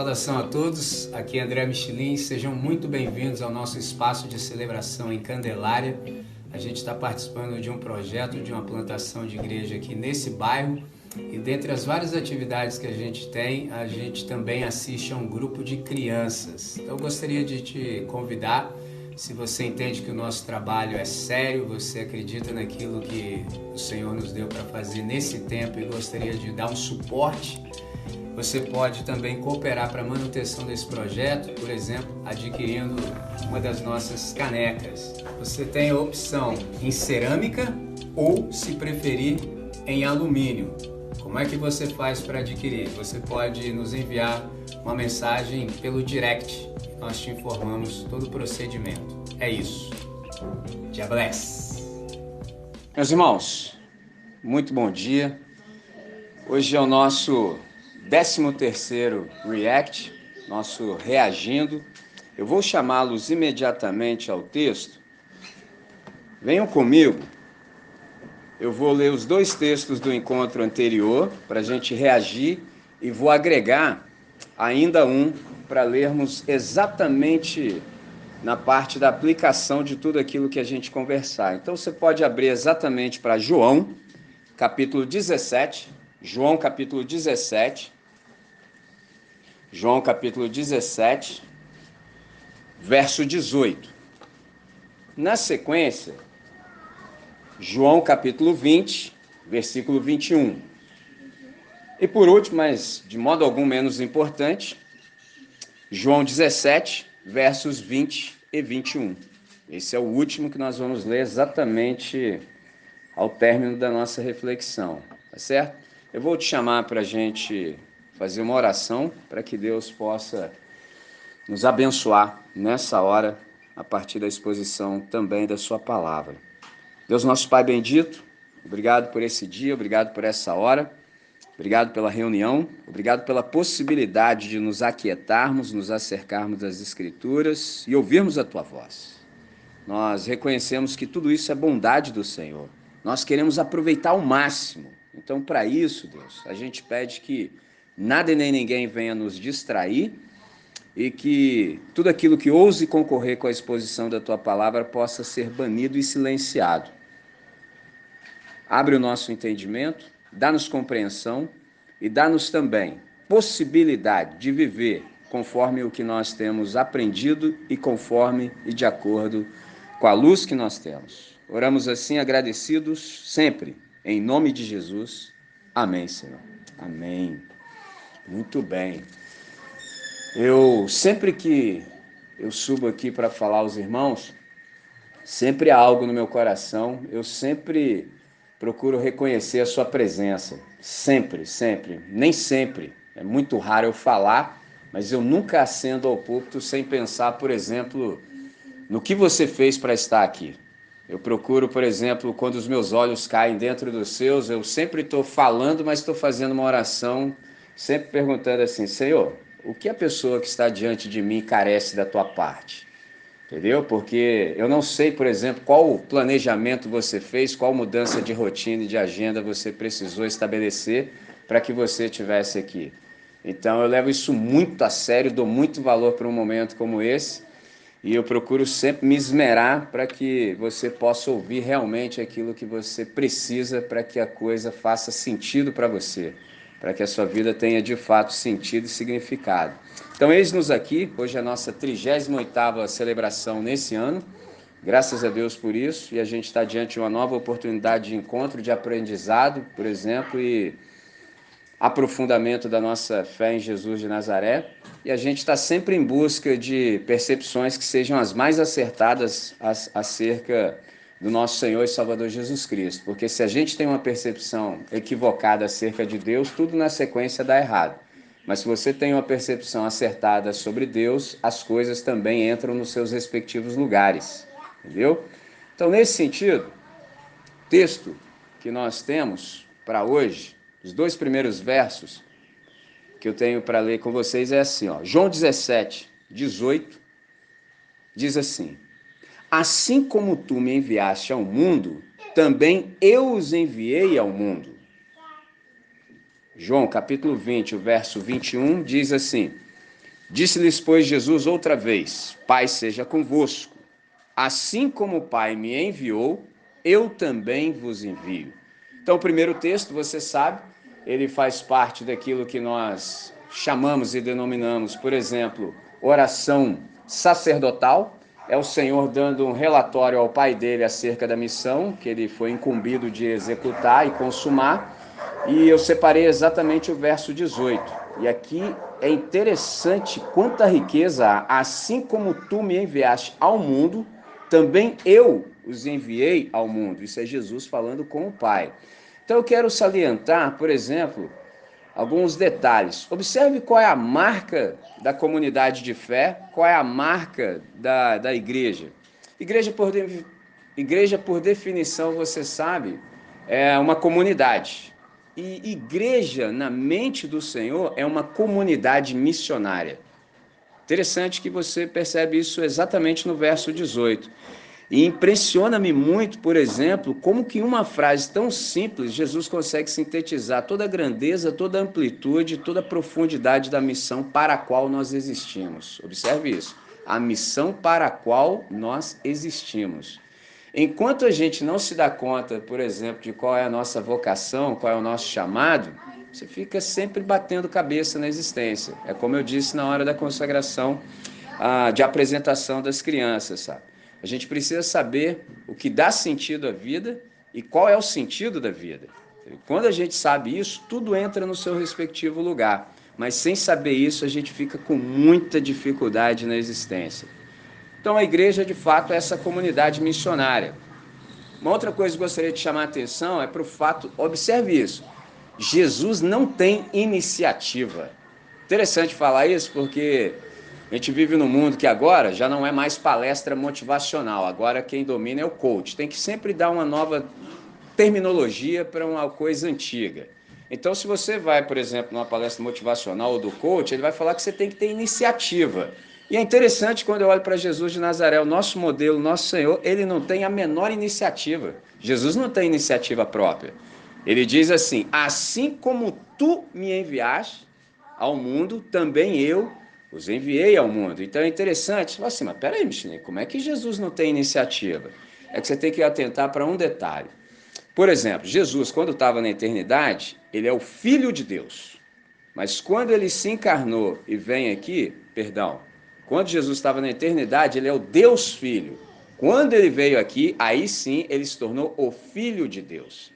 Saudação a todos, aqui é André Michelin, sejam muito bem-vindos ao nosso espaço de celebração em Candelária. A gente está participando de um projeto de uma plantação de igreja aqui nesse bairro e dentre as várias atividades que a gente tem, a gente também assiste a um grupo de crianças. Então eu gostaria de te convidar, se você entende que o nosso trabalho é sério, você acredita naquilo que o Senhor nos deu para fazer nesse tempo e gostaria de dar um suporte, você pode também cooperar para a manutenção desse projeto, por exemplo, adquirindo uma das nossas canecas. Você tem a opção em cerâmica ou, se preferir, em alumínio. Como é que você faz para adquirir? Você pode nos enviar uma mensagem pelo direct. Nós te informamos todo o procedimento. É isso. God bless. Meus irmãos, muito bom dia. Hoje é o nosso 13º React, nosso reagindo. Eu vou chamá-los imediatamente ao texto. Venham comigo. Eu vou ler os dois textos do encontro anterior para a gente reagir e vou agregar ainda um para lermos exatamente na parte da aplicação de tudo aquilo que a gente conversar. Então você pode abrir exatamente para João, capítulo 17. João, capítulo 17. João capítulo 17, verso 18. Na sequência, João capítulo 20, versículo 21. E por último, mas de modo algum menos importante, João 17, versos 20 e 21. Esse é o último que nós vamos ler exatamente ao término da nossa reflexão, tá certo? Eu vou te chamar para a gente fazer uma oração para que Deus possa nos abençoar nessa hora, a partir da exposição também da sua palavra. Deus nosso Pai bendito, obrigado por esse dia, obrigado por essa hora, obrigado pela reunião, obrigado pela possibilidade de nos aquietarmos, nos acercarmos das Escrituras e ouvirmos a Tua voz. Nós reconhecemos que tudo isso é bondade do Senhor. Nós queremos aproveitar ao máximo. Então, para isso, Deus, a gente pede que nada e nem ninguém venha nos distrair e que tudo aquilo que ouse concorrer com a exposição da Tua palavra possa ser banido e silenciado. Abre o nosso entendimento, dá-nos compreensão e dá-nos também possibilidade de viver conforme o que nós temos aprendido e conforme e de acordo com a luz que nós temos. Oramos assim agradecidos sempre, em nome de Jesus. Amém, Senhor. Amém. Muito bem. Sempre que eu subo aqui para falar aos irmãos, sempre há algo no meu coração, eu sempre procuro reconhecer a sua presença. Sempre, sempre. Nem sempre. É muito raro eu falar, mas eu nunca ascendo ao púlpito sem pensar, por exemplo, no que você fez para estar aqui. Eu procuro, por exemplo, quando os meus olhos caem dentro dos seus, eu sempre estou falando, mas estou fazendo uma oração, sempre perguntando assim, Senhor, o que a pessoa que está diante de mim carece da tua parte? Entendeu? Porque eu não sei, por exemplo, qual planejamento você fez, qual mudança de rotina e de agenda você precisou estabelecer para que você estivesse aqui. Então eu levo isso muito a sério, dou muito valor para um momento como esse e eu procuro sempre me esmerar para que você possa ouvir realmente aquilo que você precisa para que a coisa faça sentido para você, para que a sua vida tenha de fato sentido e significado. Então, eis-nos aqui, hoje é a nossa 38ª celebração nesse ano, graças a Deus por isso, e a gente está diante de uma nova oportunidade de encontro, de aprendizado, por exemplo, e aprofundamento da nossa fé em Jesus de Nazaré, e a gente está sempre em busca de percepções que sejam as mais acertadas acerca do nosso Senhor e Salvador Jesus Cristo, porque se a gente tem uma percepção equivocada acerca de Deus, tudo na sequência dá errado. Mas se você tem uma percepção acertada sobre Deus, as coisas também entram nos seus respectivos lugares, entendeu? Então, nesse sentido, o texto que nós temos para hoje, os dois primeiros versos que eu tenho para ler com vocês é assim, ó, João 17, 18, diz assim, assim como tu me enviaste ao mundo, também eu os enviei ao mundo. João capítulo 20, o verso 21, diz assim, Disse-lhes, pois, Jesus outra vez: Pai seja convosco. Assim como o Pai me enviou, eu também vos envio. Então, o primeiro texto, você sabe, ele faz parte daquilo que nós chamamos e denominamos, por exemplo, oração sacerdotal. É o Senhor dando um relatório ao Pai dele acerca da missão que ele foi incumbido de executar e consumar. E eu separei exatamente o verso 18. E aqui é interessante quanta riqueza há. Assim como tu me enviaste ao mundo, também eu os enviei ao mundo. Isso é Jesus falando com o Pai. Então eu quero salientar, por exemplo, alguns detalhes. Observe qual é a marca da comunidade de fé, qual é a marca da igreja. Igreja, por definição, você sabe, é uma comunidade. E igreja, na mente do Senhor, é uma comunidade missionária. Interessante que você percebe isso exatamente no verso 18. E impressiona-me muito, por exemplo, como que em uma frase tão simples Jesus consegue sintetizar toda a grandeza, toda a amplitude, toda a profundidade da missão para a qual nós existimos. Observe isso. A missão para a qual nós existimos. Enquanto a gente não se dá conta, por exemplo, de qual é a nossa vocação, qual é o nosso chamado, você fica sempre batendo cabeça na existência. É como eu disse na hora da consagração, de apresentação das crianças, sabe? A gente precisa saber o que dá sentido à vida e qual é o sentido da vida. Quando a gente sabe isso, tudo entra no seu respectivo lugar. Mas sem saber isso, a gente fica com muita dificuldade na existência. Então a igreja, de fato, é essa comunidade missionária. Uma outra coisa que eu gostaria de chamar a atenção é para o fato, observe isso, Jesus não tem iniciativa. Interessante falar isso porque a gente vive num mundo que agora já não é mais palestra motivacional, agora quem domina é o coach. Tem que sempre dar uma nova terminologia para uma coisa antiga. Então, se você vai, por exemplo, numa palestra motivacional ou do coach, ele vai falar que você tem que ter iniciativa. E é interessante quando eu olho para Jesus de Nazaré, o nosso modelo, o nosso Senhor, ele não tem a menor iniciativa. Jesus não tem iniciativa própria. Ele diz assim: assim como tu me enviaste ao mundo, também eu os enviei ao mundo. Então é interessante, você fala assim, mas peraí, Micheline, como é que Jesus não tem iniciativa? É que você tem que atentar para um detalhe. Por exemplo, Jesus, quando estava na eternidade, ele é o Filho de Deus. Mas quando ele se encarnou e vem aqui, quando Jesus estava na eternidade, ele é o Deus Filho. Quando ele veio aqui, aí sim ele se tornou o Filho de Deus.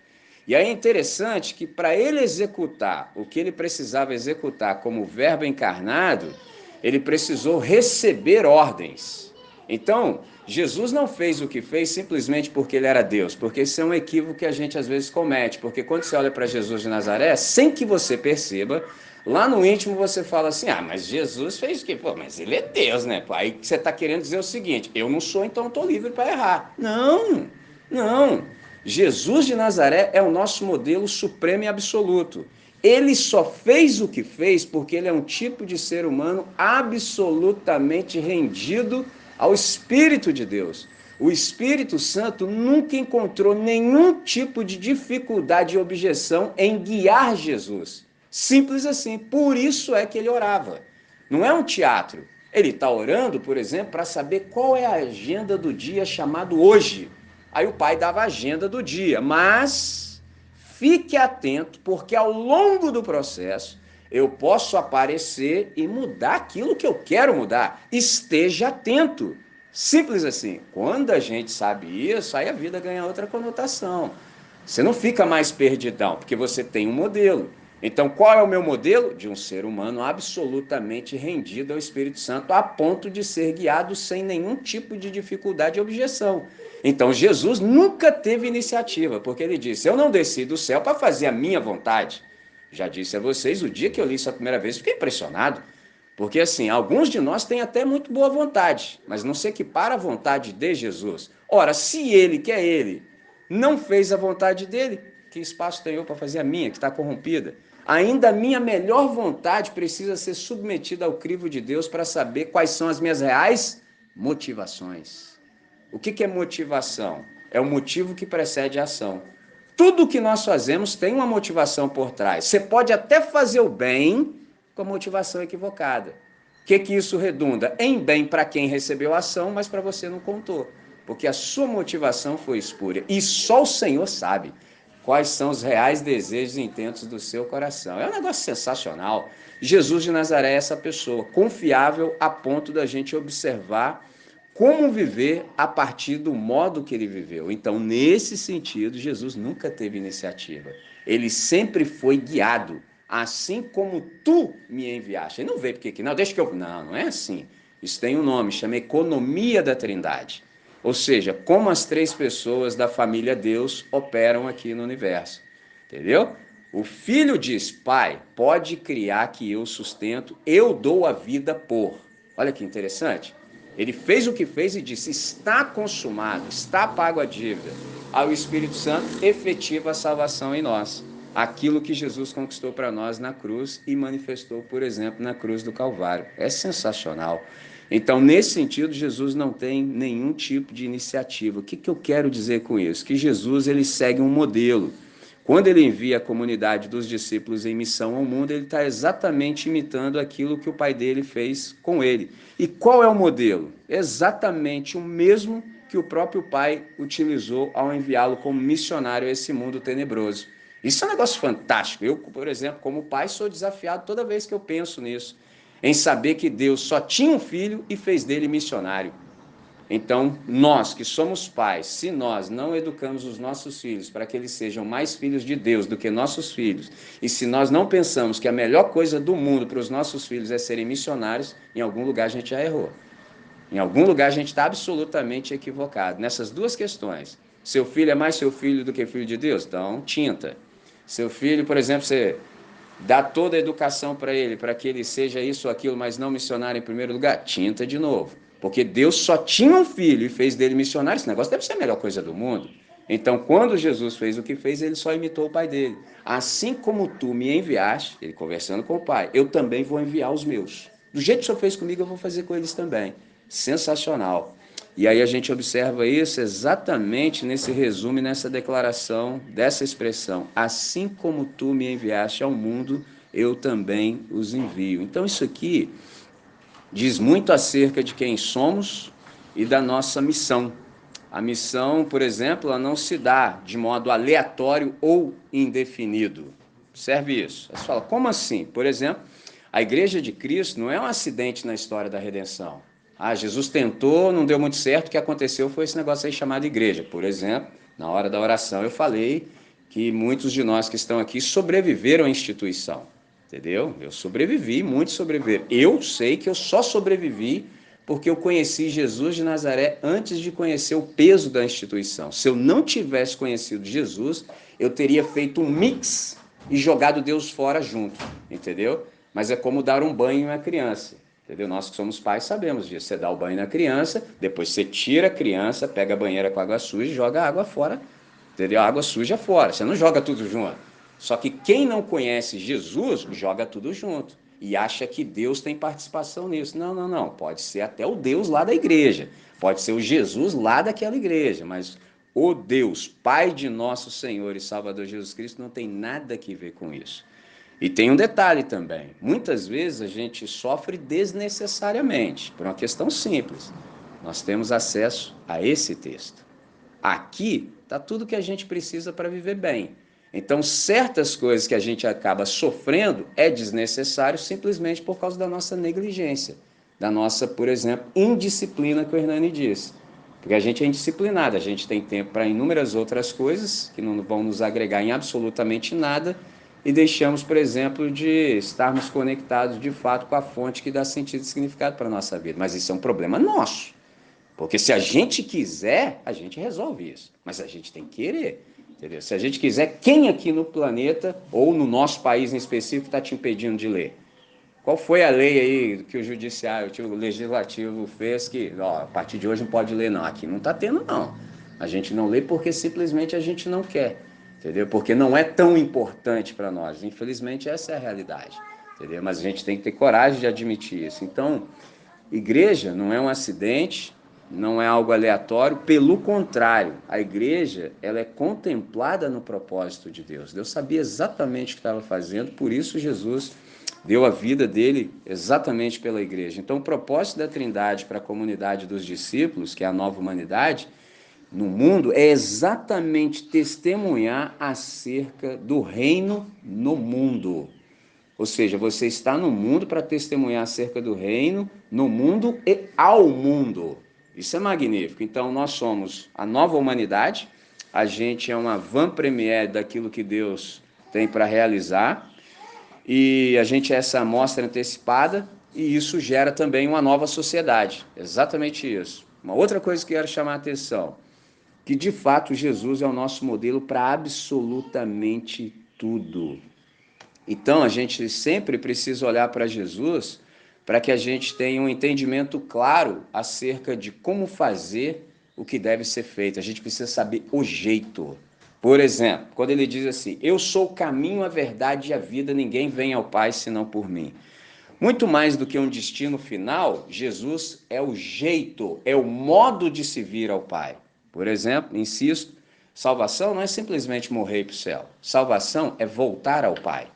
E aí é interessante que para ele executar o que ele precisava executar como verbo encarnado, ele precisou receber ordens. Então, Jesus não fez o que fez simplesmente porque ele era Deus, porque isso é um equívoco que a gente às vezes comete, porque quando você olha para Jesus de Nazaré, sem que você perceba, lá no íntimo você fala assim, mas Jesus fez o que? Pô, mas ele é Deus, né? Aí você está querendo dizer o seguinte, eu não sou, então estou livre para errar. Não, não. Jesus de Nazaré é o nosso modelo supremo e absoluto. Ele só fez o que fez porque ele é um tipo de ser humano absolutamente rendido ao Espírito de Deus. O Espírito Santo nunca encontrou nenhum tipo de dificuldade e objeção em guiar Jesus. Simples assim. Por isso é que ele orava. Não é um teatro. Ele está orando, por exemplo, para saber qual é a agenda do dia chamado hoje. Aí o pai dava a agenda do dia, mas fique atento, porque ao longo do processo eu posso aparecer e mudar aquilo que eu quero mudar. Esteja atento. Simples assim. Quando a gente sabe isso, aí a vida ganha outra conotação. Você não fica mais perdidão, porque você tem um modelo. Então, qual é o meu modelo? De um ser humano absolutamente rendido ao Espírito Santo, a ponto de ser guiado sem nenhum tipo de dificuldade e objeção. Então, Jesus nunca teve iniciativa, porque ele disse, eu não desci do céu para fazer a minha vontade. Já disse a vocês, o dia que eu li isso a primeira vez, fiquei impressionado. Porque, assim, alguns de nós têm até muito boa vontade, mas não se equipara à vontade de Jesus. Ora, se ele, que é ele, não fez a vontade dele, que espaço tem eu para fazer a minha, que está corrompida? Ainda a minha melhor vontade precisa ser submetida ao crivo de Deus para saber quais são as minhas reais motivações. O que é motivação? É o motivo que precede a ação. Tudo que nós fazemos tem uma motivação por trás. Você pode até fazer o bem com a motivação equivocada. que isso redunda? Em bem para quem recebeu a ação, mas para você não contou. Porque a sua motivação foi espúria. E só o Senhor sabe quais são os reais desejos e intentos do seu coração. É um negócio sensacional. Jesus de Nazaré é essa pessoa, confiável a ponto da gente observar como viver a partir do modo que ele viveu. Então, nesse sentido, Jesus nunca teve iniciativa. Ele sempre foi guiado, assim como tu me enviaste. Ele não veio porque aqui, não, deixa que eu... Não, não é assim. Isso tem um nome, chama economia da Trindade. Ou seja, como as três pessoas da família Deus operam aqui no universo. Entendeu? O filho diz, pai, pode criar que eu sustento, eu dou a vida por. Olha que interessante. Ele fez o que fez e disse, está consumado, está pago a dívida. Aí o Espírito Santo efetiva a salvação em nós. Aquilo que Jesus conquistou para nós na cruz e manifestou, por exemplo, na cruz do Calvário. É sensacional. Então, nesse sentido, Jesus não tem nenhum tipo de iniciativa. O que eu quero dizer com isso? Que Jesus ele segue um modelo. Quando ele envia a comunidade dos discípulos em missão ao mundo, ele está exatamente imitando aquilo que o pai dele fez com ele. E qual é o modelo? Exatamente o mesmo que o próprio pai utilizou ao enviá-lo como missionário a esse mundo tenebroso. Isso é um negócio fantástico. Eu, por exemplo, como pai, sou desafiado toda vez que eu penso nisso, em saber que Deus só tinha um filho e fez dele missionário. Então, nós que somos pais, se nós não educamos os nossos filhos para que eles sejam mais filhos de Deus do que nossos filhos, e se nós não pensamos que a melhor coisa do mundo para os nossos filhos é serem missionários, em algum lugar a gente já errou. Em algum lugar a gente está absolutamente equivocado. Nessas duas questões. Seu filho é mais seu filho do que filho de Deus? Então, tinta. Seu filho, por exemplo, você dá toda a educação para ele, para que ele seja isso ou aquilo, mas não missionário em primeiro lugar? Tinta de novo. Porque Deus só tinha um filho e fez dele missionário. Esse negócio deve ser a melhor coisa do mundo. Então, quando Jesus fez o que fez, ele só imitou o pai dele. Assim como tu me enviaste, ele conversando com o pai, eu também vou enviar os meus. Do jeito que o senhor fez comigo, eu vou fazer com eles também. Sensacional. E aí a gente observa isso exatamente nesse resumo, nessa declaração, dessa expressão. Assim como tu me enviaste ao mundo, eu também os envio. Então isso aqui diz muito acerca de quem somos e da nossa missão. A missão, por exemplo, ela não se dá de modo aleatório ou indefinido. Observe isso. Você fala, como assim? Por exemplo, a Igreja de Cristo não é um acidente na história da redenção. Ah, Jesus tentou, não deu muito certo, o que aconteceu foi esse negócio aí chamado igreja. Por exemplo, na hora da oração eu falei que muitos de nós que estão aqui sobreviveram à instituição. Entendeu? Eu sobrevivi, muitos sobreviveram. Eu sei que eu só sobrevivi porque eu conheci Jesus de Nazaré antes de conhecer o peso da instituição. Se eu não tivesse conhecido Jesus, eu teria feito um mix e jogado Deus fora junto, entendeu? Mas é como dar um banho em uma criança, entendeu? Nós que somos pais sabemos disso. Você dá o banho na criança, depois você tira a criança, pega a banheira com água suja e joga a água fora, entendeu? A água suja fora, você não joga tudo junto. Só que quem não conhece Jesus, joga tudo junto e acha que Deus tem participação nisso. Não, não, não. Pode ser até o Deus lá da igreja, pode ser o Jesus lá daquela igreja, mas o Deus, Pai de nosso Senhor e Salvador Jesus Cristo, não tem nada a ver com isso. E tem um detalhe também. Muitas vezes a gente sofre desnecessariamente, por uma questão simples. Nós temos acesso a esse texto. Aqui está tudo que a gente precisa para viver bem. Então, certas coisas que a gente acaba sofrendo é desnecessário simplesmente por causa da nossa negligência, da nossa, por exemplo, indisciplina que o Hernani disse. Porque a gente é indisciplinado, a gente tem tempo para inúmeras outras coisas que não vão nos agregar em absolutamente nada e deixamos, por exemplo, de estarmos conectados de fato com a fonte que dá sentido e significado para a nossa vida. Mas isso é um problema nosso. Porque se a gente quiser, a gente resolve isso. Mas a gente tem que querer. Entendeu? Se a gente quiser, quem aqui no planeta, ou no nosso país em específico, está te impedindo de ler? Qual foi a lei aí que o judiciário, o legislativo fez que, ó, a partir de hoje não pode ler, não? Aqui não está tendo, não. A gente não lê porque simplesmente a gente não quer. Entendeu? Porque não é tão importante para nós. Infelizmente, essa é a realidade. Entendeu? Mas a gente tem que ter coragem de admitir isso. Então, igreja não é um acidente, não é algo aleatório, pelo contrário, a igreja ela é contemplada no propósito de Deus. Deus sabia exatamente o que estava fazendo, por isso Jesus deu a vida dele exatamente pela igreja. Então, o propósito da Trindade para a comunidade dos discípulos, que é a nova humanidade, no mundo, é exatamente testemunhar acerca do reino no mundo. Ou seja, você está no mundo para testemunhar acerca do reino, no mundo e ao mundo. Isso é magnífico. Então, nós somos a nova humanidade, a gente é uma van-premiere daquilo que Deus tem para realizar, e a gente é essa amostra antecipada, e isso gera também uma nova sociedade. Exatamente isso. Uma outra coisa que eu quero chamar a atenção, que de fato Jesus é o nosso modelo para absolutamente tudo. Então, a gente sempre precisa olhar para Jesus para que a gente tenha um entendimento claro acerca de como fazer o que deve ser feito. A gente precisa saber o jeito. Por exemplo, quando ele diz assim, eu sou o caminho, a verdade e a vida, ninguém vem ao Pai senão por mim. Muito mais do que um destino final, Jesus é o jeito, é o modo de se vir ao Pai. Por exemplo, insisto, salvação não é simplesmente morrer e ir para o céu. Salvação é voltar ao Pai.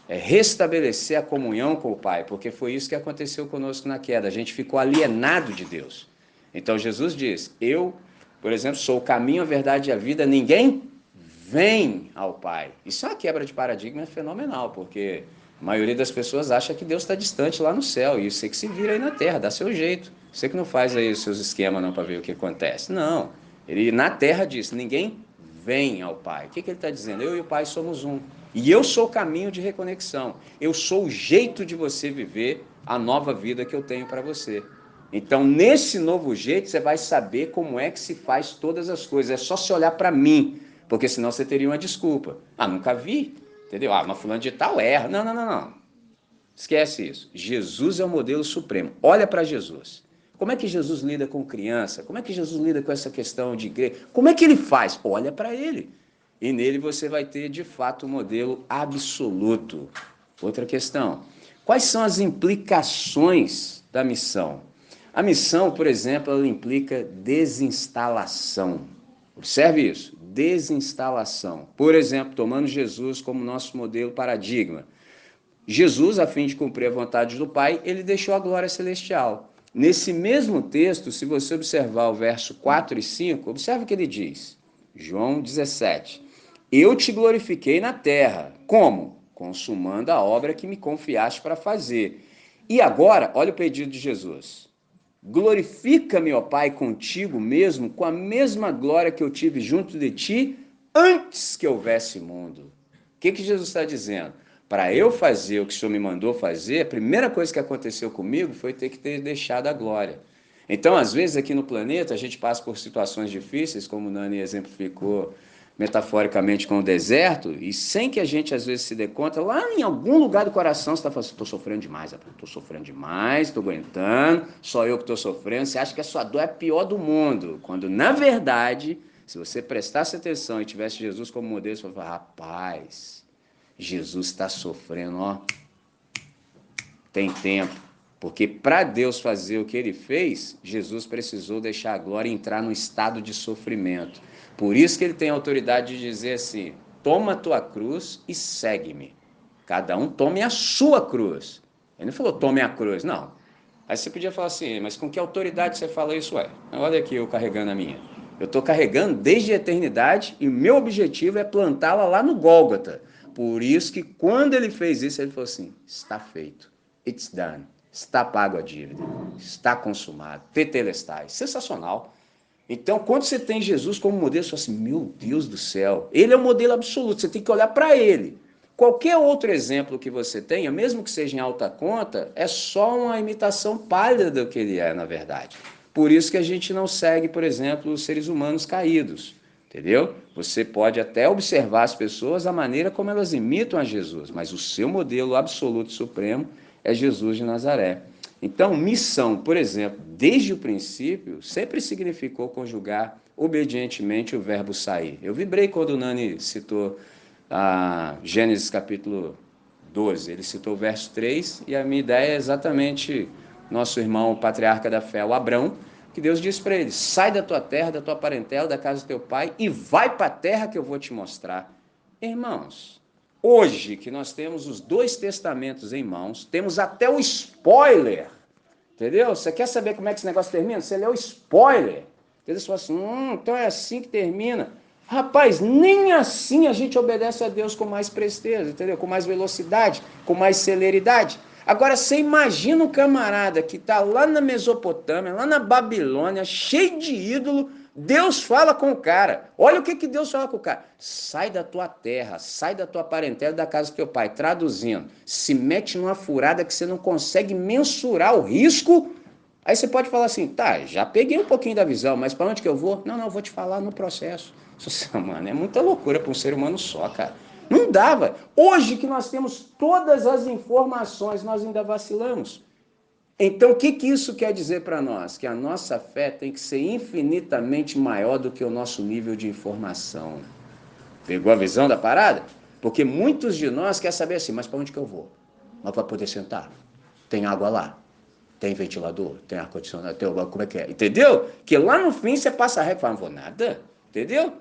É restabelecer a comunhão com o Pai, porque foi isso que aconteceu conosco na queda. A gente ficou alienado de Deus. Então Jesus diz, eu, por exemplo, sou o caminho, a verdade e a vida, ninguém vem ao Pai. Isso é uma quebra de paradigma fenomenal, porque a maioria das pessoas acha que Deus está distante lá no céu, e você que se vira aí na terra, dá seu jeito. Você que não faz aí os seus esquemas não para ver o que acontece. Não, ele na terra diz, ninguém vem ao Pai. O que ele está dizendo? Eu e o Pai somos um. E eu sou o caminho de reconexão. Eu sou o jeito de você viver a nova vida que eu tenho para você. Então, nesse novo jeito, você vai saber como é que se faz todas as coisas. É só se olhar para mim, porque senão você teria uma desculpa. Ah, nunca vi, entendeu? Ah, mas fulano de tal erra. Não, não, não, não. Esquece isso. Jesus é o modelo supremo. Olha para Jesus. Como é que Jesus lida com criança? Como é que Jesus lida com essa questão de igreja? Como é que ele faz? Olha para ele. E nele você vai ter, de fato, um modelo absoluto. Outra questão. Quais são as implicações da missão? A missão, por exemplo, ela implica desinstalação. Observe isso, desinstalação. Por exemplo, tomando Jesus como nosso modelo paradigma. Jesus, a fim de cumprir a vontade do Pai, ele deixou a glória celestial. Nesse mesmo texto, se você observar o verso 4 e 5, observe o que ele diz. João 17. Eu te glorifiquei na terra. Como? Consumando a obra que me confiaste para fazer. E agora, olha o pedido de Jesus. Glorifica-me, ó Pai, contigo mesmo, com a mesma glória que eu tive junto de ti, antes que houvesse mundo. O que Jesus está dizendo? Para eu fazer o que o Senhor me mandou fazer, a primeira coisa que aconteceu comigo foi ter que ter deixado a glória. Então, às vezes, aqui no planeta, a gente passa por situações difíceis, como o Nani exemplificou metaforicamente com o deserto, e sem que a gente, às vezes, se dê conta, lá em algum lugar do coração, você está falando assim, estou sofrendo demais, estou sofrendo demais, estou aguentando, só eu que estou sofrendo, você acha que a sua dor é a pior do mundo, quando, na verdade, se você prestasse atenção e tivesse Jesus como modelo, você vai falar, rapaz, Jesus está sofrendo, ó, tem tempo. Porque para Deus fazer o que ele fez, Jesus precisou deixar a glória e entrar no estado de sofrimento. Por isso que ele tem a autoridade de dizer assim, toma a tua cruz e segue-me. Cada um tome a sua cruz. Ele não falou tome a cruz, não. Aí você podia falar assim, mas com que autoridade você fala isso? Olha aqui eu carregando a minha. Eu estou carregando desde a eternidade e o meu objetivo é plantá-la lá no Gólgota. Por isso que quando ele fez isso, ele falou assim, está feito. It's done. Está pago a dívida. Está consumado. Tetelestai. Sensacional. Então, quando você tem Jesus como modelo, você fala assim, meu Deus do céu. Ele é o modelo absoluto. Você tem que olhar para ele. Qualquer outro exemplo que você tenha, mesmo que seja em alta conta, é só uma imitação pálida do que ele é, na verdade. Por isso que a gente não segue, por exemplo, os seres humanos caídos. Entendeu? Você pode até observar as pessoas, a maneira como elas imitam a Jesus, mas o seu modelo absoluto supremo é Jesus de Nazaré. Então, missão, por exemplo, desde o princípio, sempre significou conjugar obedientemente o verbo sair. Eu vibrei quando o Nani citou Gênesis capítulo 12. Ele citou o verso 3 e a minha ideia é exatamente nosso irmão patriarca da fé, o Abrão, que Deus disse para ele, sai da tua terra, da tua parentela, da casa do teu pai e vai para a terra que eu vou te mostrar. Irmãos, Hoje, que nós temos os 2 testamentos em mãos, temos até o spoiler, entendeu? Você quer saber como é que esse negócio termina? Você lê o spoiler. Entendeu? Você fala assim, então é assim que termina. Rapaz, nem assim a gente obedece a Deus com mais presteza, entendeu? Com mais velocidade, com mais celeridade. Agora, você imagina um camarada que está lá na Mesopotâmia, lá na Babilônia, cheio de ídolo, Deus fala com o cara. Olha o que Deus fala com o cara. Sai da tua terra, sai da tua parentela, da casa do teu pai. Traduzindo, se mete numa furada que você não consegue mensurar o risco. Aí você pode falar assim, tá, já peguei um pouquinho da visão, mas para onde que eu vou? Não, vou te falar no processo. Mano, é muita loucura para um ser humano só, cara. Não dava. Hoje que nós temos todas as informações, nós ainda vacilamos. Então, o que isso quer dizer para nós? Que a nossa fé tem que ser infinitamente maior do que o nosso nível de informação. Pegou a visão da parada? Porque muitos de nós querem saber assim, mas para onde que eu vou? Mas para poder sentar? Tem água lá? Tem ventilador? Tem ar-condicionado? Como é que é? Entendeu? Que lá no fim você passa a régua e fala, não vou nada. Entendeu?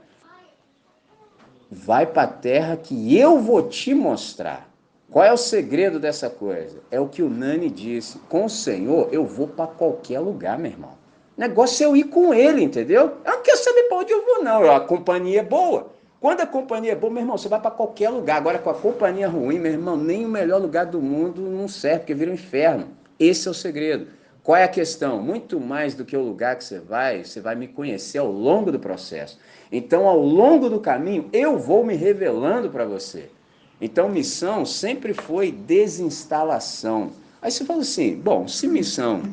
Vai para a terra que eu vou te mostrar. Qual é o segredo dessa coisa? É o que o Nani disse. Com o Senhor, eu vou para qualquer lugar, meu irmão. O negócio é eu ir com ele, entendeu? Eu não quero saber para onde eu vou, não. A companhia é boa. Quando a companhia é boa, meu irmão, você vai para qualquer lugar. Agora, com a companhia ruim, meu irmão, nem o melhor lugar do mundo não serve, porque vira um inferno. Esse é o segredo. Qual é a questão? Muito mais do que o lugar que você vai me conhecer ao longo do processo. Então, ao longo do caminho, eu vou me revelando para você. Então, missão sempre foi desinstalação. Aí você fala assim, bom, se missão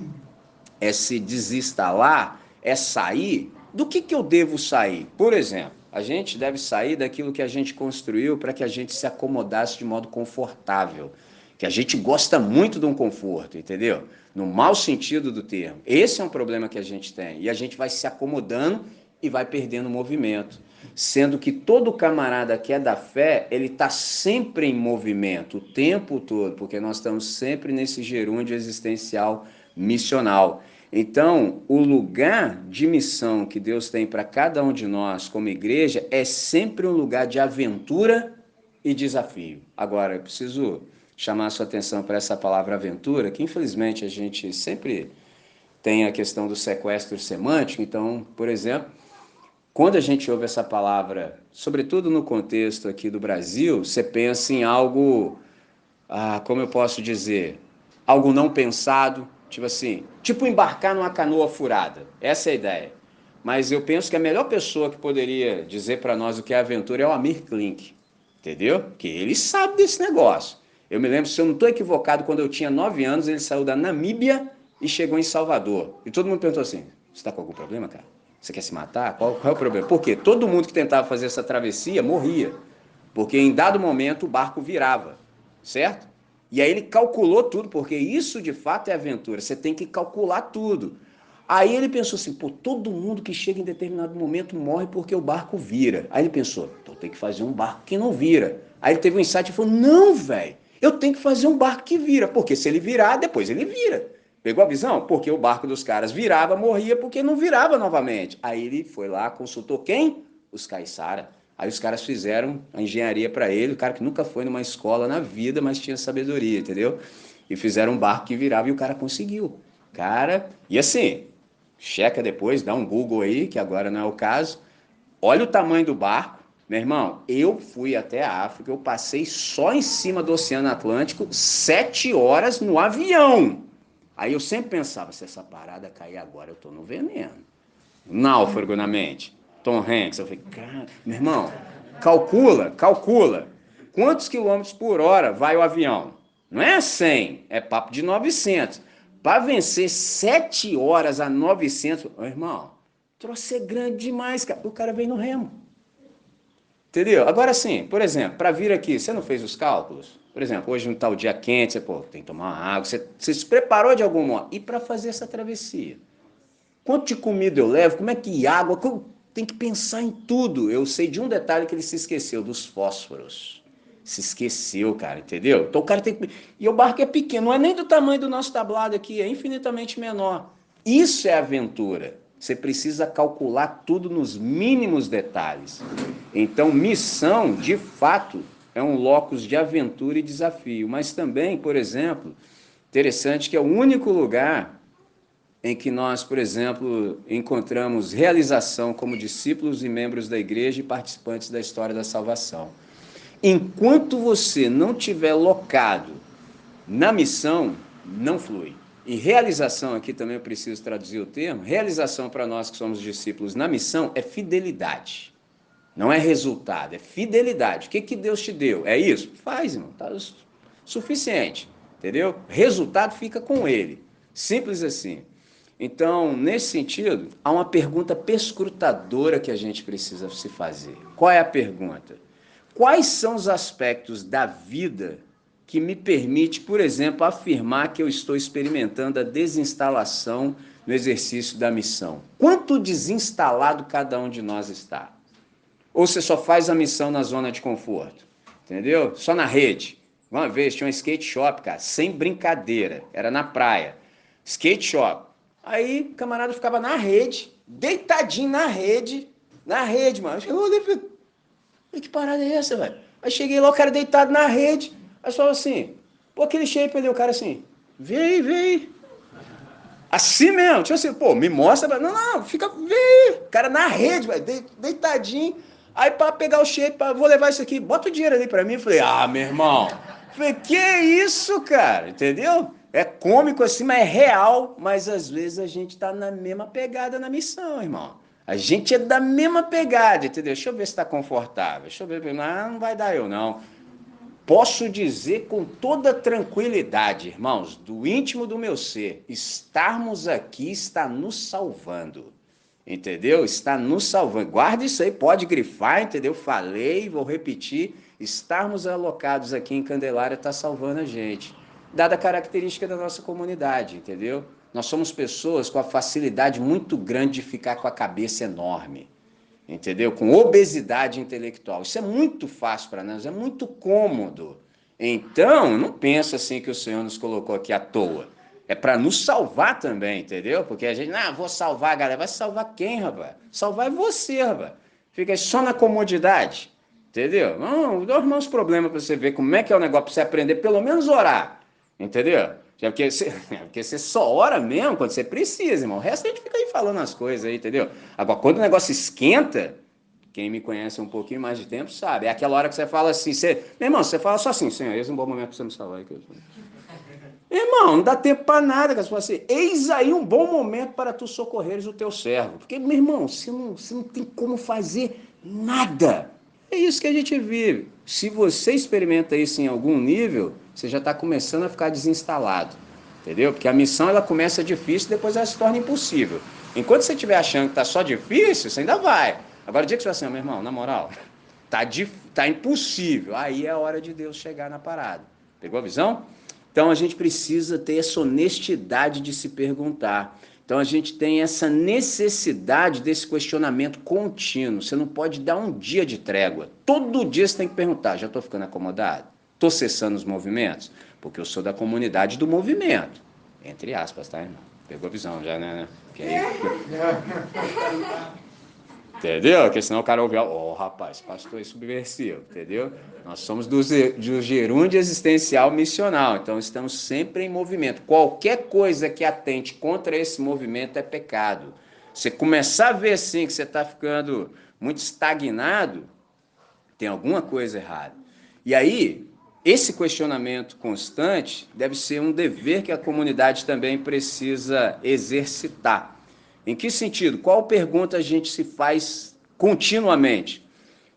é se desinstalar, é sair, do que eu devo sair? Por exemplo, a gente deve sair daquilo que a gente construiu para que a gente se acomodasse de modo confortável. Que a gente gosta muito de um conforto, entendeu? No mau sentido do termo. Esse é um problema que a gente tem. E a gente vai se acomodando e vai perdendo movimento. Sendo que todo camarada que é da fé, ele está sempre em movimento, o tempo todo, porque nós estamos sempre nesse gerúndio existencial missional. Então, o lugar de missão que Deus tem para cada um de nós como igreja é sempre um lugar de aventura e desafio. Agora, eu preciso chamar a sua atenção para essa palavra aventura, que infelizmente a gente sempre tem a questão do sequestro semântico. Então, por exemplo, quando a gente ouve essa palavra, sobretudo no contexto aqui do Brasil, você pensa em algo, como eu posso dizer, algo não pensado, tipo assim, tipo embarcar numa canoa furada. Essa é a ideia. Mas eu penso que a melhor pessoa que poderia dizer para nós o que é aventura é o Amir Klink, entendeu? Que ele sabe desse negócio. Eu me lembro, se eu não estou equivocado, quando eu tinha 9 anos, ele saiu da Namíbia e chegou em Salvador. E todo mundo perguntou assim, você está com algum problema, cara? Você quer se matar? Qual é o problema? Por quê? Todo mundo que tentava fazer essa travessia morria. Porque em dado momento o barco virava, certo? E aí ele calculou tudo, porque isso de fato é aventura. Você tem que calcular tudo. Aí ele pensou assim, pô, todo mundo que chega em determinado momento morre porque o barco vira. Aí ele pensou, então tem que fazer um barco que não vira. Aí ele teve um insight e falou, não, velho, eu tenho que fazer um barco que vira, porque se ele virar, depois ele vira. Pegou a visão? Porque o barco dos caras virava, morria, porque não virava novamente. Aí ele foi lá, consultou quem? Os caiçara. Aí os caras fizeram a engenharia para ele, o cara que nunca foi numa escola na vida, mas tinha sabedoria, entendeu? E fizeram um barco que virava e o cara conseguiu. Cara, e assim, checa depois, dá um Google aí, que agora não é o caso. Olha o tamanho do barco. Meu irmão, eu fui até a África, eu passei só em cima do Oceano Atlântico 7 horas no avião. Aí eu sempre pensava, se essa parada cair agora, eu tô no veneno. Náufrago na mente. Tom Hanks. Eu falei, cara, meu irmão, calcula. Quantos quilômetros por hora vai o avião? Não é 100, é papo de 900. Para vencer 7 horas a 900, meu irmão, troço é grande demais, cara. O cara vem no remo. Entendeu? Agora sim, por exemplo, para vir aqui, você não fez os cálculos? Por exemplo, hoje não está o dia quente, você tem que tomar uma água, você se preparou de algum modo. E para fazer essa travessia? Quanto de comida eu levo? Como é que água? Tem que pensar em tudo. Eu sei de um detalhe que ele se esqueceu, dos fósforos. Se esqueceu, cara, entendeu? Então o cara tem que... E o barco é pequeno, não é nem do tamanho do nosso tablado aqui, é infinitamente menor. Isso é aventura. Você precisa calcular tudo nos mínimos detalhes. Então, missão, de fato, é um locus de aventura e desafio, mas também, por exemplo, interessante que é o único lugar em que nós, por exemplo, encontramos realização como discípulos e membros da igreja e participantes da história da salvação. Enquanto você não tiver locado na missão, não flui. E realização, aqui também eu preciso traduzir o termo, realização para nós que somos discípulos na missão é fidelidade. Não é resultado, é fidelidade. O que Deus te deu? É isso? Faz, irmão, tá suficiente, entendeu? Resultado fica com ele. Simples assim. Então, nesse sentido, há uma pergunta perscrutadora que a gente precisa se fazer. Qual é a pergunta? Quais são os aspectos da vida que me permite, por exemplo, afirmar que eu estou experimentando a desinstalação no exercício da missão? Quanto desinstalado cada um de nós está? Ou você só faz a missão na zona de conforto? Entendeu? Só na rede. Uma vez tinha um skate shop, cara, sem brincadeira. Era na praia. Skate shop. Aí o camarada ficava na rede, deitadinho na rede, mano. Eu olhei e falei, que parada é essa, velho? Aí cheguei lá, o cara deitado na rede. Aí falou assim, pô, aquele shape ali, o cara assim, vem aí. Assim mesmo, tipo assim, pô, me mostra. Não, fica, vem aí. O cara na rede, velho, deitadinho. Aí pra pegar o shape, vou levar isso aqui, bota o dinheiro ali pra mim. Eu falei, meu irmão. Falei, que isso, cara, entendeu? É cômico assim, mas é real. Mas às vezes a gente tá na mesma pegada na missão, irmão. A gente é da mesma pegada, entendeu? Deixa eu ver se tá confortável. Deixa eu ver, não vai dar eu não. Posso dizer com toda tranquilidade, irmãos, do íntimo do meu ser, estarmos aqui está nos salvando, entendeu? Está nos salvando. Guarda isso aí, pode grifar, entendeu? Falei, vou repetir, estarmos alocados aqui em Candelária está salvando a gente, dada a característica da nossa comunidade, entendeu? Nós somos pessoas com a facilidade muito grande de ficar com a cabeça enorme. Entendeu? Com obesidade intelectual. Isso é muito fácil para nós, é muito cômodo. Então, não pensa assim que o Senhor nos colocou aqui à toa. É para nos salvar também, entendeu? Porque a gente, vou salvar a galera. Vai salvar quem, rapaz? Salvar é você, rapaz. Fica só na comodidade, entendeu? Não, vou arrumar uns problemas para você ver como é que é o negócio, para você aprender pelo menos orar, entendeu? Porque você só ora mesmo quando você precisa, irmão. O resto a gente fica aí falando as coisas aí, entendeu? Agora, quando o negócio esquenta, quem me conhece um pouquinho mais de tempo sabe. É aquela hora que você fala assim, meu irmão, você fala só assim, Senhor, esse é um bom momento para você me salvar. Irmão, não dá tempo para nada, que você fala assim, eis aí um bom momento para tu socorreres o teu servo. Porque, meu irmão, você não tem como fazer nada. É isso que a gente vive. Se você experimenta isso em algum nível, você já está começando a ficar desinstalado, entendeu? Porque a missão ela começa difícil, depois ela se torna impossível. Enquanto você estiver achando que está só difícil, você ainda vai. Agora, o dia que você fala assim, meu irmão, na moral, tá impossível, aí é a hora de Deus chegar na parada. Pegou a visão? Então, a gente precisa ter essa honestidade de se perguntar. Então, a gente tem essa necessidade desse questionamento contínuo. Você não pode dar um dia de trégua. Todo dia você tem que perguntar, já estou ficando acomodado? Estou cessando os movimentos? Porque eu sou da comunidade do movimento. Entre aspas, tá, irmão? Pegou a visão já, né? Entendeu? Porque senão o cara ouve, rapaz, pastor é subversivo, entendeu? Nós somos do gerúndio existencial missional, então estamos sempre em movimento. Qualquer coisa que atente contra esse movimento é pecado. Você começar a ver assim que você está ficando muito estagnado, tem alguma coisa errada. E aí, esse questionamento constante deve ser um dever que a comunidade também precisa exercitar. Em que sentido? Qual pergunta a gente se faz continuamente?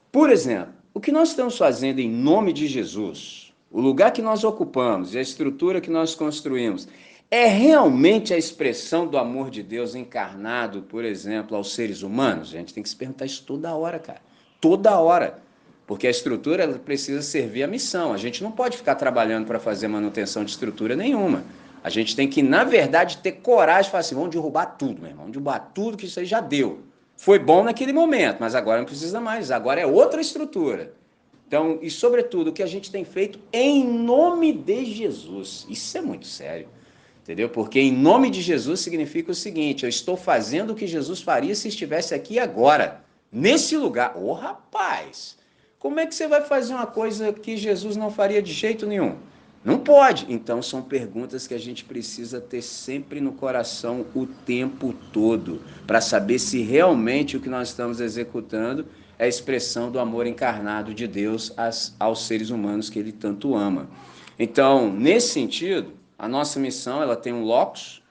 Por exemplo, o que nós estamos fazendo em nome de Jesus, o lugar que nós ocupamos e a estrutura que nós construímos, é realmente a expressão do amor de Deus encarnado, por exemplo, aos seres humanos? A gente tem que se perguntar isso toda hora, cara. Toda hora. Porque a estrutura ela precisa servir a missão. A gente não pode ficar trabalhando para fazer manutenção de estrutura nenhuma. A gente tem que, na verdade, ter coragem de falar assim, vamos derrubar tudo, meu irmão. Vamos derrubar tudo que isso aí já deu. Foi bom naquele momento, mas agora não precisa mais. Agora é outra estrutura. Então, e sobretudo, o que a gente tem feito em nome de Jesus. Isso é muito sério. Entendeu? Porque em nome de Jesus significa o seguinte, eu estou fazendo o que Jesus faria se estivesse aqui agora, nesse lugar. Rapaz! Como é que você vai fazer uma coisa que Jesus não faria de jeito nenhum? Não pode. Então, são perguntas que a gente precisa ter sempre no coração o tempo todo, para saber se realmente o que nós estamos executando é a expressão do amor encarnado de Deus aos seres humanos que Ele tanto ama. Então, nesse sentido, a nossa missão ela tem um locus,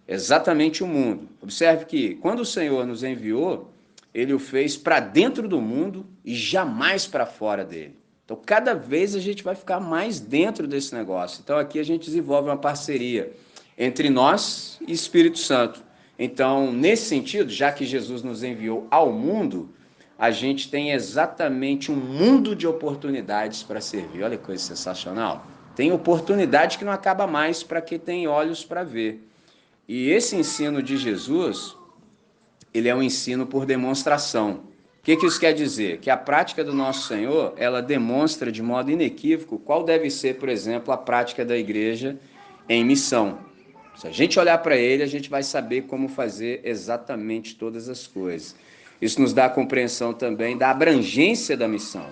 exatamente o mundo. Observe que quando o Senhor nos enviou, Ele o fez para dentro do mundo e jamais para fora dele. Então, cada vez a gente vai ficar mais dentro desse negócio. Então, aqui a gente desenvolve uma parceria entre nós e Espírito Santo. Então, nesse sentido, já que Jesus nos enviou ao mundo, a gente tem exatamente um mundo de oportunidades para servir. Olha que coisa sensacional. Tem oportunidade que não acaba mais para quem tem olhos para ver. E esse ensino de Jesus, ele é um ensino por demonstração. O que isso quer dizer? Que a prática do nosso Senhor, ela demonstra de modo inequívoco qual deve ser, por exemplo, a prática da igreja em missão. Se a gente olhar para ele, a gente vai saber como fazer exatamente todas as coisas. Isso nos dá a compreensão também da abrangência da missão.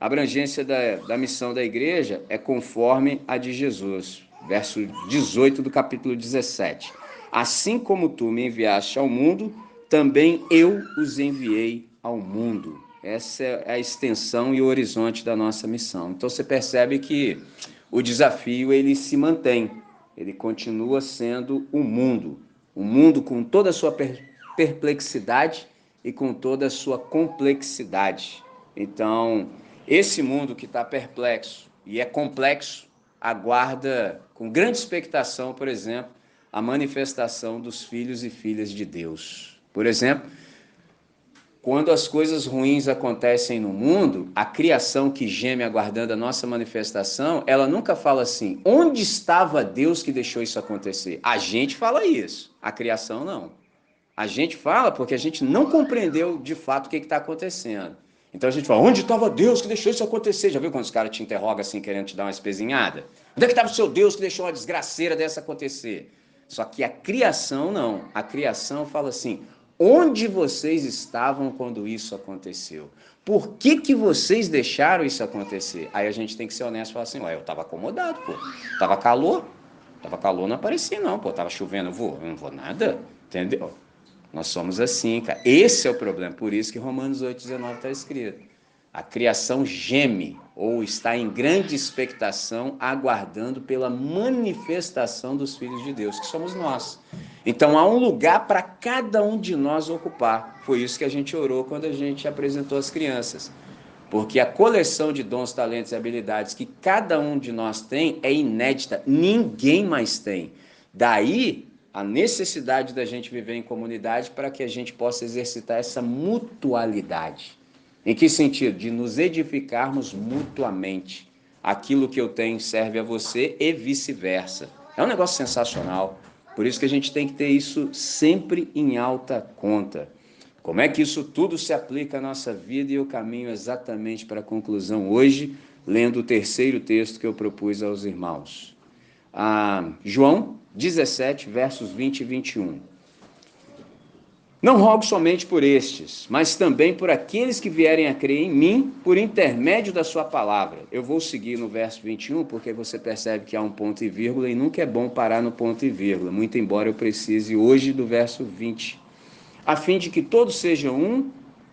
A abrangência da missão da igreja é conforme a de Jesus. Verso 18 do capítulo 17. Assim como tu me enviaste ao mundo, também eu os enviei ao mundo. Essa é a extensão e o horizonte da nossa missão. Então você percebe que o desafio ele se mantém. Ele continua sendo o mundo com toda a sua perplexidade e com toda a sua complexidade. Então, esse mundo que está perplexo e é complexo, aguarda com grande expectação, por exemplo, a manifestação dos filhos e filhas de Deus. Por exemplo, quando as coisas ruins acontecem no mundo, a criação que geme aguardando a nossa manifestação, ela nunca fala assim, onde estava Deus que deixou isso acontecer? A gente fala isso, a criação não. A gente fala porque a gente não compreendeu de fato o que está acontecendo. Então a gente fala, onde estava Deus que deixou isso acontecer? Já viu quando os caras te interrogam assim, querendo te dar uma espezinhada? Onde é que estava o seu Deus que deixou uma desgraceira dessa acontecer? Só que a criação não. A criação fala assim, onde vocês estavam quando isso aconteceu? Por que vocês deixaram isso acontecer? Aí a gente tem que ser honesto e falar assim, ué, eu estava acomodado, pô. Tava calor, não aparecia não, pô. Tava chovendo, eu não vou nada, entendeu? Nós somos assim, cara. Esse é o problema. Por isso que Romanos 8,19 está escrito. A criação geme ou está em grande expectação, aguardando pela manifestação dos filhos de Deus, que somos nós. Então há um lugar para cada um de nós ocupar. Foi isso que a gente orou quando a gente apresentou as crianças. Porque a coleção de dons, talentos e habilidades que cada um de nós tem é inédita. Ninguém mais tem. Daí a necessidade da gente viver em comunidade para que a gente possa exercitar essa mutualidade. Em que sentido? De nos edificarmos mutuamente. Aquilo que eu tenho serve a você e vice-versa. É um negócio sensacional. Por isso que a gente tem que ter isso sempre em alta conta. Como é que isso tudo se aplica à nossa vida? E eu caminho exatamente para a conclusão hoje, lendo o terceiro texto que eu propus aos irmãos. João 17, versos 20 e 21. Não rogo somente por estes, mas também por aqueles que vierem a crer em mim, por intermédio da sua palavra. Eu vou seguir no verso 21, porque você percebe que há um ponto e vírgula, e nunca é bom parar no ponto e vírgula, muito embora eu precise hoje do verso 20. A fim de que todos sejam um,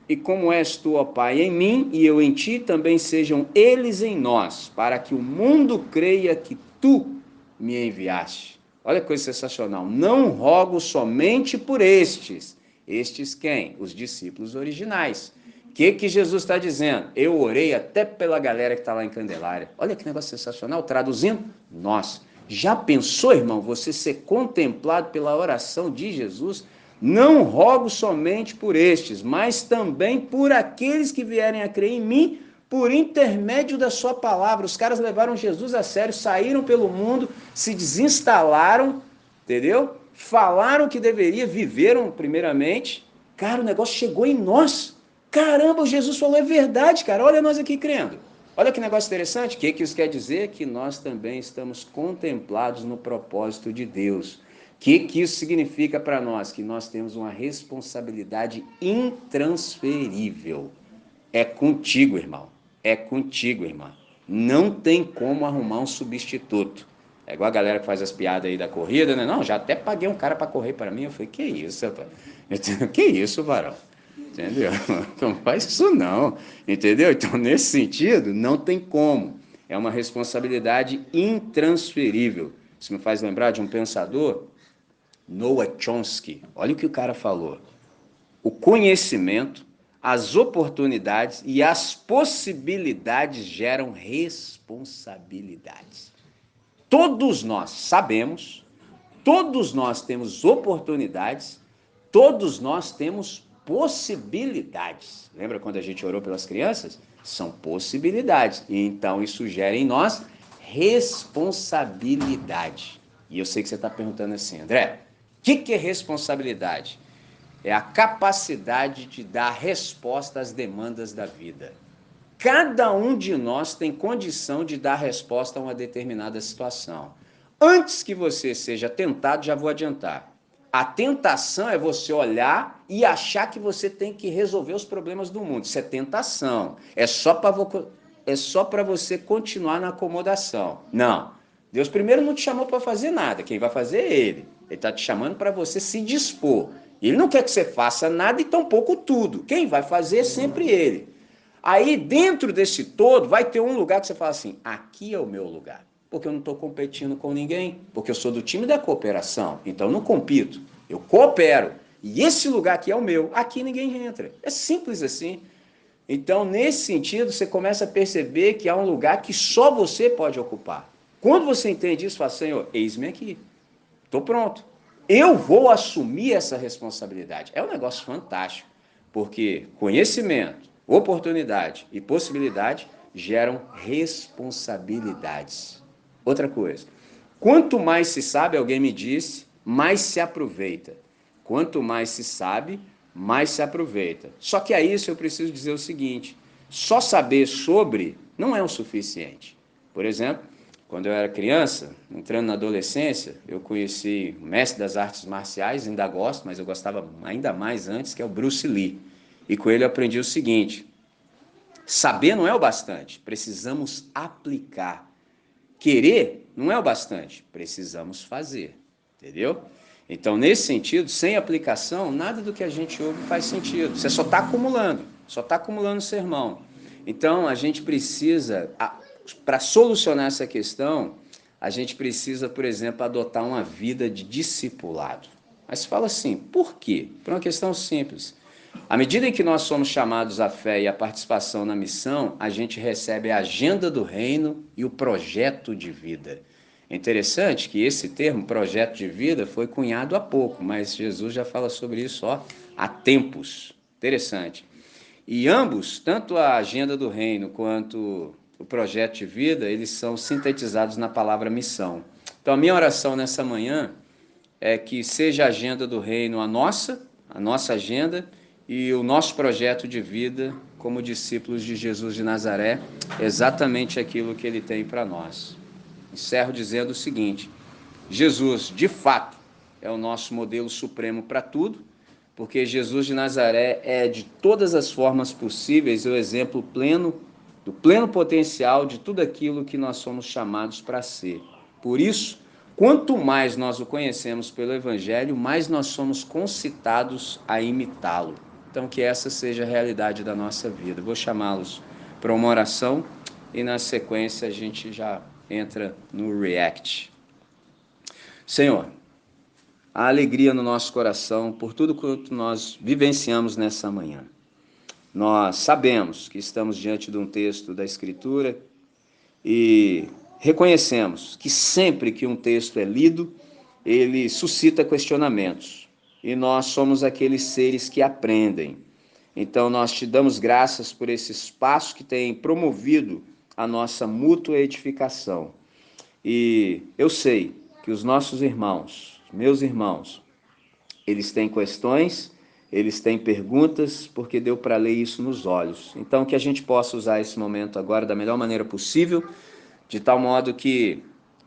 e como és tu, ó Pai, em mim, e eu em ti, também sejam eles em nós, para que o mundo creia que tu me enviaste. Olha que coisa sensacional. Não rogo somente por estes. Estes quem? Os discípulos originais. O que Jesus está dizendo? Eu orei até pela galera que está lá em Candelária. Olha que negócio sensacional. Traduzindo, nós. Já pensou, irmão, você ser contemplado pela oração de Jesus? Não rogo somente por estes, mas também por aqueles que vierem a crer em mim, por intermédio da sua palavra. Os caras levaram Jesus a sério, saíram pelo mundo, se desinstalaram, entendeu? Falaram o que deveria, viveram primeiramente. Cara, o negócio chegou em nós. Caramba, o Jesus falou, é verdade, cara. Olha nós aqui crendo. Olha que negócio interessante. O que isso quer dizer? Que nós também estamos contemplados no propósito de Deus. O que isso significa para nós? Que nós temos uma responsabilidade intransferível. É contigo, irmão. é contigo, irmã. Não tem como arrumar um substituto. É igual a galera que faz as piadas aí da corrida, né? Não, já até paguei um cara para correr para mim. Eu falei, que isso, rapaz? Que isso, varão? Entendeu? Não faz isso não, entendeu? Então, nesse sentido, não tem como. É uma responsabilidade intransferível. Isso me faz lembrar de um pensador, Noah Chomsky. Olha o que o cara falou. O conhecimento, as oportunidades e as possibilidades geram responsabilidades. Todos nós sabemos, todos nós temos oportunidades, todos nós temos possibilidades. Lembra quando a gente orou pelas crianças? São possibilidades. E então isso gera em nós responsabilidade. E eu sei que você está perguntando assim, André, o que é responsabilidade? É a capacidade de dar resposta às demandas da vida. Cada um de nós tem condição de dar resposta a uma determinada situação. Antes que você seja tentado, já vou adiantar. A tentação é você olhar e achar que você tem que resolver os problemas do mundo. Isso é tentação. É só para você continuar na acomodação. Não. Deus primeiro não te chamou para fazer nada. Quem vai fazer é Ele. Ele está te chamando para você se dispor. Ele não quer que você faça nada e tampouco tudo. Quem vai fazer é sempre Ele. Aí, dentro desse todo, vai ter um lugar que você fala assim, aqui é o meu lugar. Porque eu não estou competindo com ninguém, porque eu sou do time da cooperação, então eu não compito, eu coopero. E esse lugar aqui é o meu, aqui ninguém entra. É simples assim. Então, nesse sentido, você começa a perceber que há um lugar que só você pode ocupar. Quando você entende isso, fala, Senhor, eis-me aqui, estou pronto. Eu vou assumir essa responsabilidade. É um negócio fantástico, porque conhecimento, oportunidade e possibilidade geram responsabilidades. Outra coisa, quanto mais se sabe, alguém me disse, mais se aproveita. Quanto mais se sabe, mais se aproveita. Só que a isso eu preciso dizer o seguinte, só saber sobre não é o suficiente. Por exemplo, quando eu era criança, entrando na adolescência, eu conheci o mestre das artes marciais, ainda gosto, mas eu gostava ainda mais antes, que é o Bruce Lee. E com ele eu aprendi o seguinte, saber não é o bastante, precisamos aplicar. Querer não é o bastante, precisamos fazer, entendeu? Então, nesse sentido, sem aplicação, nada do que a gente ouve faz sentido. Você só está acumulando sermão. Então, a gente precisa, para solucionar essa questão, a gente precisa, por exemplo, adotar uma vida de discipulado. Mas fala assim, por quê? Por uma questão simples. À medida em que nós somos chamados à fé e à participação na missão, a gente recebe a agenda do reino e o projeto de vida. É interessante que esse termo, projeto de vida, foi cunhado há pouco, mas Jesus já fala sobre isso há tempos. Interessante. E ambos, tanto a agenda do reino quanto o projeto de vida, eles são sintetizados na palavra missão. Então, a minha oração nessa manhã é que seja a agenda do reino a nossa agenda, e o nosso projeto de vida como discípulos de Jesus de Nazaré, exatamente aquilo que ele tem para nós. Encerro dizendo o seguinte, Jesus, de fato, é o nosso modelo supremo para tudo, porque Jesus de Nazaré é, de todas as formas possíveis, o exemplo pleno, do pleno potencial de tudo aquilo que nós somos chamados para ser. Por isso, quanto mais nós o conhecemos pelo Evangelho, mais nós somos concitados a imitá-lo. Então, que essa seja a realidade da nossa vida. Vou chamá-los para uma oração e, na sequência, a gente já entra no React. Senhor, a alegria no nosso coração por tudo quanto nós vivenciamos nessa manhã. Nós sabemos que estamos diante de um texto da Escritura e reconhecemos que sempre que um texto é lido, ele suscita questionamentos. E nós somos aqueles seres que aprendem. Então, nós te damos graças por esse espaço que tem promovido a nossa mútua edificação. E eu sei que os nossos irmãos, meus irmãos, eles têm questões, eles têm perguntas, porque deu para ler isso nos olhos. Então, que a gente possa usar esse momento agora da melhor maneira possível, de tal modo que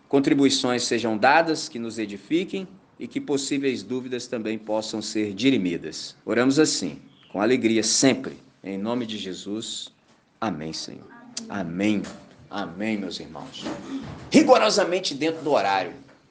contribuições sejam dadas, que nos edifiquem e que possíveis dúvidas também possam ser dirimidas. Oramos assim, com alegria sempre, em nome de Jesus. Amém, Senhor. Amém. Amém, meus irmãos. Rigorosamente dentro do horário.